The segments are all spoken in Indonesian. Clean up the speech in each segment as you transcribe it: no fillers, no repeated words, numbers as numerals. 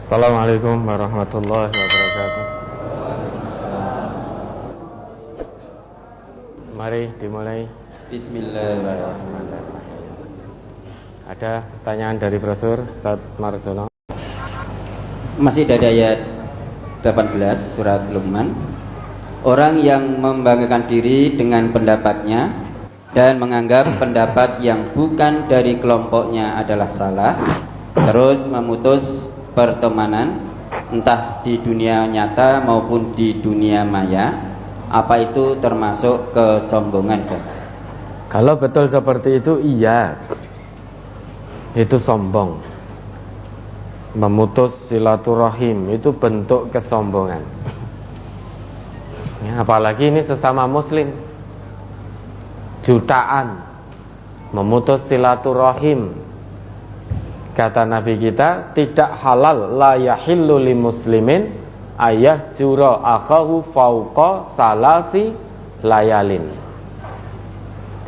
Assalamualaikum warahmatullahi wabarakatuh. Mari dimulai. Bismillahirrahmanirrahim. Ada pertanyaan dari Profesor Ustaz Marjono. Masih dari ayat 18 surat Luqman. Orang yang membanggakan diri dengan pendapatnya dan menganggap pendapat yang bukan dari kelompoknya adalah salah, terus memutus pertemanan entah di dunia nyata maupun di dunia maya, apa itu termasuk kesombongan, Ustaz? Kalau betul seperti itu, iya, itu sombong. Memutus silaturahim itu bentuk kesombongan ya, apalagi ini sesama muslim. Jutaan memutus silaturahim. Kata Nabi kita, tidak halal, la yahillu li muslimin ayah jura akhahu fauqa salasi layalin.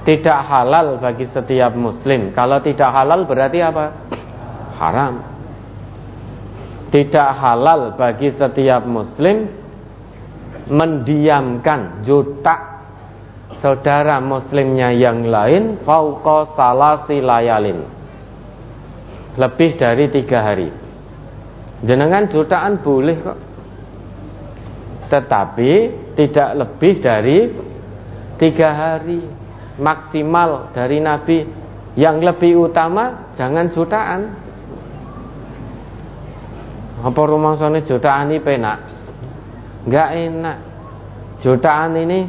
Tidak halal bagi setiap muslim. Kalau tidak halal berarti apa? Haram. Tidak halal bagi setiap muslim mendiamkan, jutak saudara muslimnya yang lain fauqa salasi layalin, lebih dari 3 hari. Jenengan jutaan boleh kok, tetapi tidak lebih dari 3 hari maksimal dari Nabi. Yang lebih utama jangan jutaan. Apa rumangsane jutaan ini penak? Enggak enak. Jutaan ini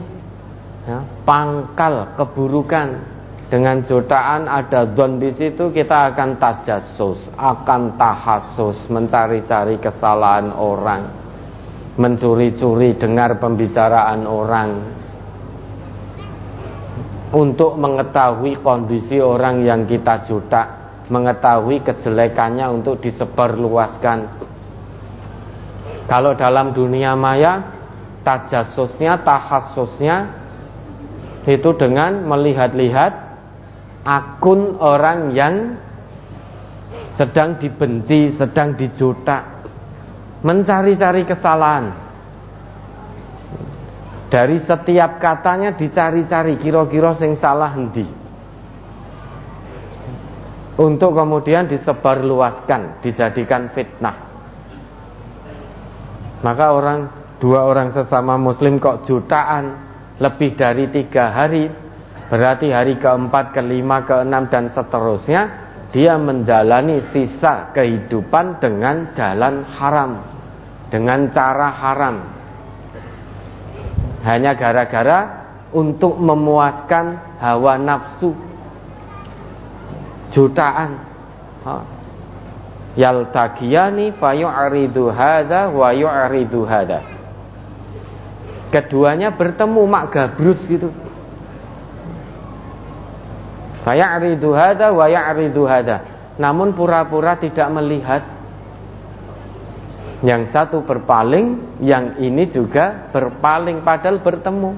ya, pangkal keburukan. Dengan jutaan ada dzon di situ, kita akan tajassus, akan tahassus, mencari-cari kesalahan orang, mencuri-curi dengar pembicaraan orang, untuk mengetahui kondisi orang yang kita jutak, mengetahui kejelekannya untuk disebarluaskan. Kalau dalam dunia maya, tajassusnya, tahassusnya itu dengan melihat-lihat akun orang yang sedang dibenci, sedang dijutak, mencari-cari kesalahan. Dari setiap katanya dicari-cari kira-kira sing salah endi, untuk kemudian disebarluaskan, dijadikan fitnah. Maka dua orang sesama muslim kok jutaan lebih dari 3 hari, berarti hari keempat, kelima, keenam dan seterusnya dia menjalani sisa kehidupan dengan jalan haram, dengan cara haram, hanya gara-gara untuk memuaskan hawa nafsu. Jutaan yaltaqiyani fayu'ridu hadza wa yu'ridu hadza. Keduanya bertemu mak gabrus gitu. Fayaridu hada wa ya'ridu hada. Namun pura-pura tidak melihat. Yang satu berpaling, yang ini juga berpaling, padahal bertemu.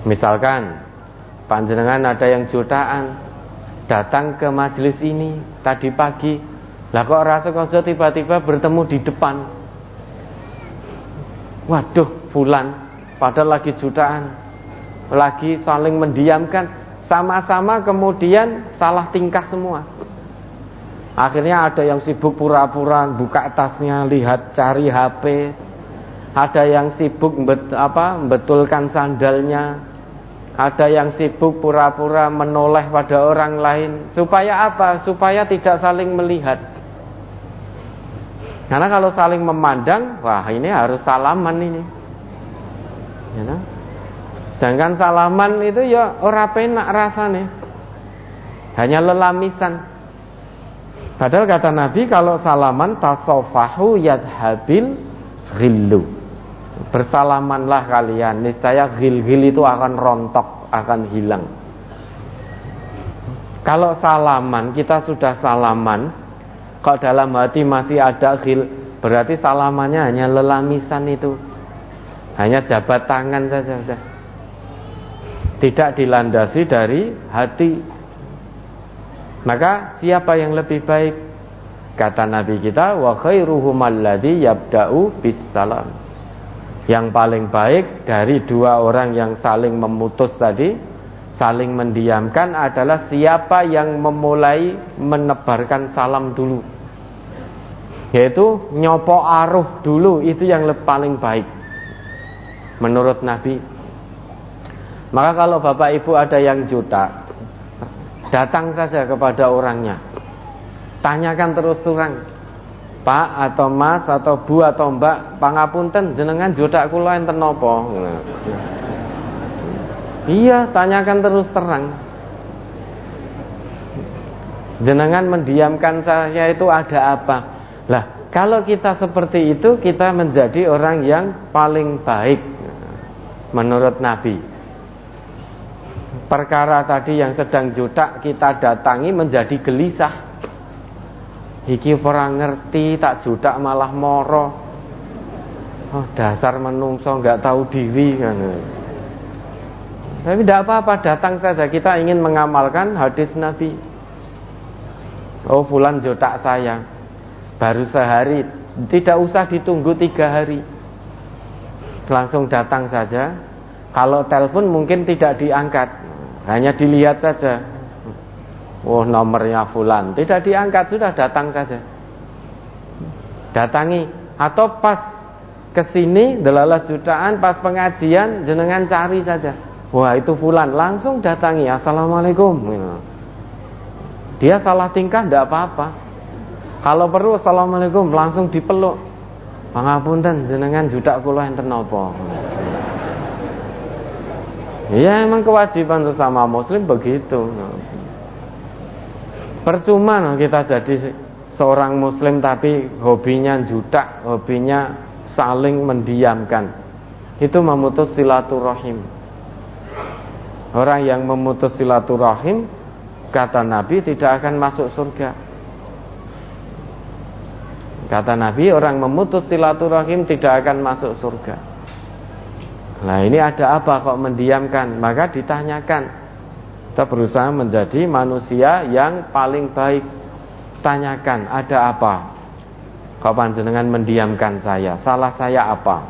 Misalkan panjenengan ada yang jutaan datang ke majelis ini tadi pagi, lah kok rasa-rasa tiba-tiba bertemu di depan. Waduh, fulan, padahal lagi jutaan, lagi saling mendiamkan, sama-sama kemudian salah tingkah semua. Akhirnya ada yang sibuk pura-pura buka tasnya, lihat, cari HP. Ada yang sibuk membetulkan sandalnya. Ada yang sibuk pura-pura menoleh pada orang lain. Supaya apa? Supaya tidak saling melihat. Karena kalau saling memandang, wah ini harus salaman ini. Ya, sedangkan salaman itu ya ora penak rasanya, hanya lelamisan. Padahal kata Nabi, kalau salaman tasofahu yadhabil ghillu, bersalamanlah kalian, niscaya ghil-ghil itu akan rontok, akan hilang. Kalau salaman, kita sudah salaman, kalau dalam hati masih ada ghil, berarti salamannya hanya lelamisan itu, hanya jabat tangan saja, tidak dilandasi dari hati. Maka siapa yang lebih baik? Kata Nabi kita, wa khairuhum alladzi yabda'u bis salam. Yang paling baik dari dua orang yang saling memutus tadi, saling mendiamkan, adalah siapa yang memulai menebarkan salam dulu, yaitu nyopo aruh dulu. Itu yang paling baik menurut Nabi. Maka kalau bapak ibu ada yang juta, datang saja kepada orangnya, tanyakan terus terang, Pak atau Mas atau Bu atau Mbak, pangapunten jenengan juta kula enten napa? Iya, tanyakan terus terang. Jenengan mendiamkan saya itu ada apa? Lah, kalau kita seperti itu, kita menjadi orang yang paling baik menurut Nabi. Perkara tadi yang sedang jutak kita datangi menjadi gelisah. Iki ora ngerti, tak jutak malah moro. Oh, dasar menungso nggak tahu diri kan. Tapi tidak apa-apa, datang saja. Kita ingin mengamalkan hadis Nabi. Oh, fulan jutak saya baru sehari, tidak usah ditunggu 3 hari, langsung datang saja. Kalau telepon mungkin tidak diangkat, hanya dilihat saja. Oh, nomornya fulan, tidak diangkat, sudah datang saja. Datangi. Atau pas kesini delalah jutaan, pas pengajian jenengan cari saja. Wah, itu fulan, langsung datangi. Assalamualaikum. Dia salah tingkah tidak apa-apa. Kalau perlu assalamualaikum, langsung dipeluk. Pangapunten jenengan judak kula enten napa? Ya, emang kewajiban sesama muslim begitu. Percuma kita jadi seorang muslim tapi hobinya judak, hobinya saling mendiamkan. Itu memutus silaturahim. Orang yang memutus silaturahim, kata Nabi, tidak akan masuk surga. Kata Nabi, orang memutus silaturahim tidak akan masuk surga. Nah, ini ada apa kok mendiamkan? Maka ditanyakan. Kita berusaha menjadi manusia yang paling baik. Tanyakan, ada apa kok panjenengan mendiamkan saya? Salah saya apa?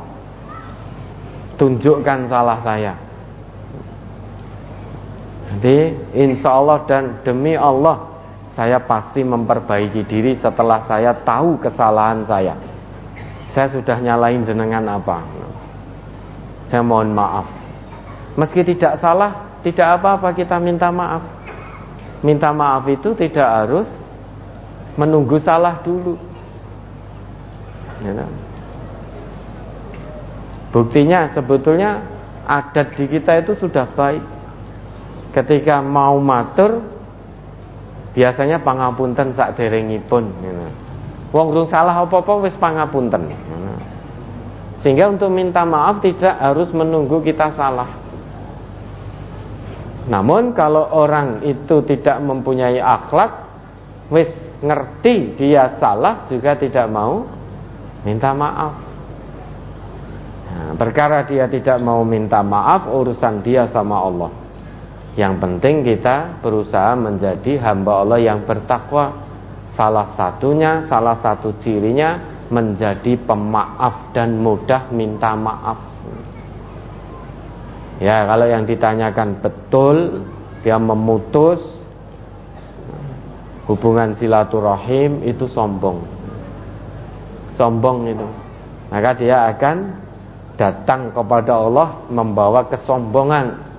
Tunjukkan salah saya. Jadi insya Allah dan demi Allah, saya pasti memperbaiki diri setelah saya tahu kesalahan saya. Saya sudah nyalain jenengan apa? Saya mohon maaf. Meski tidak salah, tidak apa-apa kita minta maaf. Minta maaf itu tidak harus menunggu salah dulu. Ya, buktinya sebetulnya adat di kita itu sudah baik. Ketika mau matur, biasanya pangapunten sakderengipun. Wong durung salah apa-apa wis pangapunten. Sehingga untuk minta maaf tidak harus menunggu kita salah. Namun kalau orang itu tidak mempunyai akhlak, wis ngerti dia salah juga tidak mau minta maaf. Nah, perkara dia tidak mau minta maaf, urusan dia sama Allah. Yang penting kita berusaha menjadi hamba Allah yang bertakwa. Salah satu cirinya menjadi pemaaf dan mudah minta maaf. Ya, kalau yang ditanyakan betul, dia memutus hubungan silaturahim, itu sombong. Sombong itu. Maka dia akan datang kepada Allah membawa kesombongan.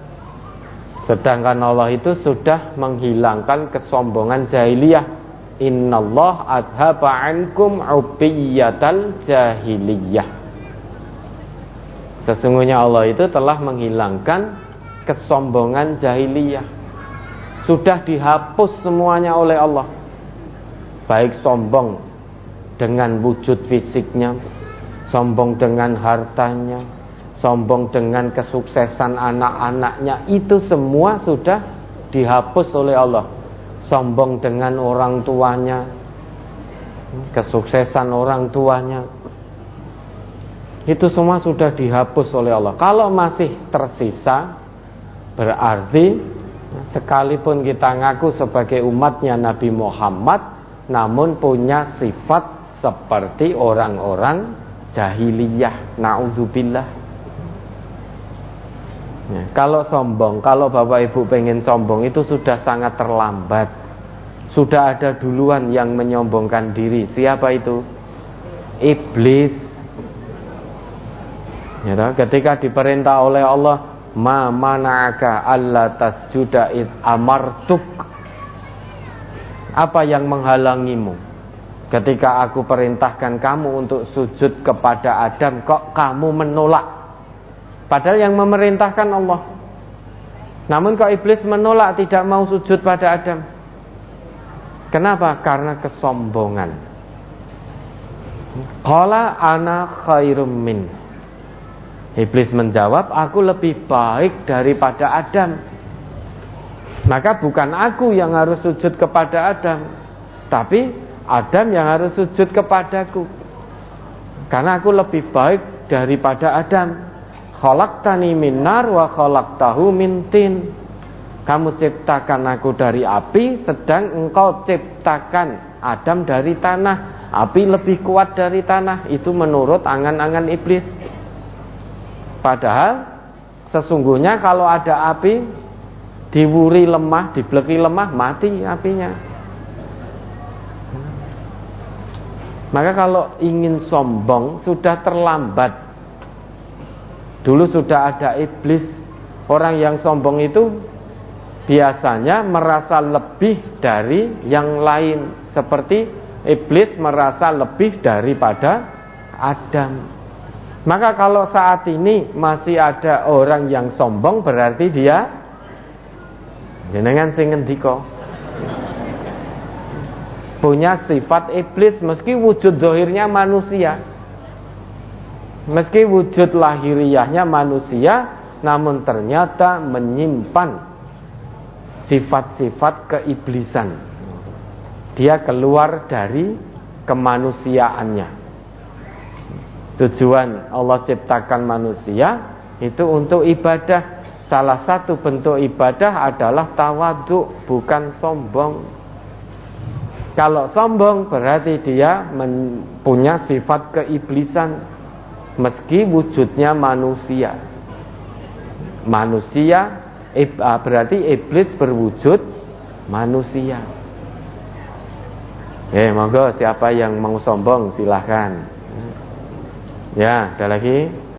Sedangkan Allah itu sudah menghilangkan kesombongan jahiliyah. Innallah adhaba ankum ubiyatal jahiliyah. Sesungguhnya Allah itu telah menghilangkan kesombongan jahiliyah. Sudah dihapus semuanya oleh Allah. Baik sombong dengan wujud fisiknya, sombong dengan hartanya, sombong dengan kesuksesan anak-anaknya, itu semua sudah dihapus oleh Allah. Sombong dengan orang tuanya, kesuksesan orang tuanya, itu semua sudah dihapus oleh Allah. Kalau masih tersisa, berarti sekalipun kita ngaku sebagai umatnya Nabi Muhammad, namun punya sifat seperti orang-orang jahiliyah. Na'udzubillah. Ya, kalau sombong, kalau Bapak Ibu pengen sombong itu sudah sangat terlambat. Sudah ada duluan yang menyombongkan diri. Siapa itu? Iblis. Ya, ketika diperintah oleh Allah, ma mana'aka alla tasjuda id amartuk. Apa yang menghalangimu ketika aku perintahkan kamu untuk sujud kepada Adam, kok kamu menolak? Padahal yang memerintahkan Allah. Namun kok iblis menolak, tidak mau sujud pada Adam. Kenapa? Karena kesombongan. Qala ana khairum min. Iblis menjawab, aku lebih baik daripada Adam. Maka bukan aku yang harus sujud kepada Adam, tapi Adam yang harus sujud kepadaku. Karena aku lebih baik daripada Adam. Khalaqtani min nar wa khalaqtahu min tin. Kamu ciptakan aku dari api, sedang engkau ciptakan Adam dari tanah. Api lebih kuat dari tanah. Itu menurut angan-angan iblis. Padahal sesungguhnya kalau ada api, diwuri lemah, dibleki lemah, mati apinya. Maka kalau ingin sombong sudah terlambat. Dulu sudah ada iblis. Orang yang sombong itu biasanya merasa lebih dari yang lain. Seperti iblis merasa lebih daripada Adam. Maka kalau saat ini masih ada orang yang sombong, berarti dia jenengan sing ngendika punya sifat iblis, meski wujud zahirnya manusia, meski wujud lahiriahnya manusia, namun ternyata menyimpan sifat-sifat keiblisan. Dia keluar dari kemanusiaannya. Tujuan Allah ciptakan manusia itu untuk ibadah. Salah satu bentuk ibadah adalah tawadhu, bukan sombong. Kalau sombong berarti dia punya sifat keiblisan, meski wujudnya manusia. Manusia berarti iblis berwujud manusia. Monggo siapa yang mau sombong silahkan. Ya, ada lagi.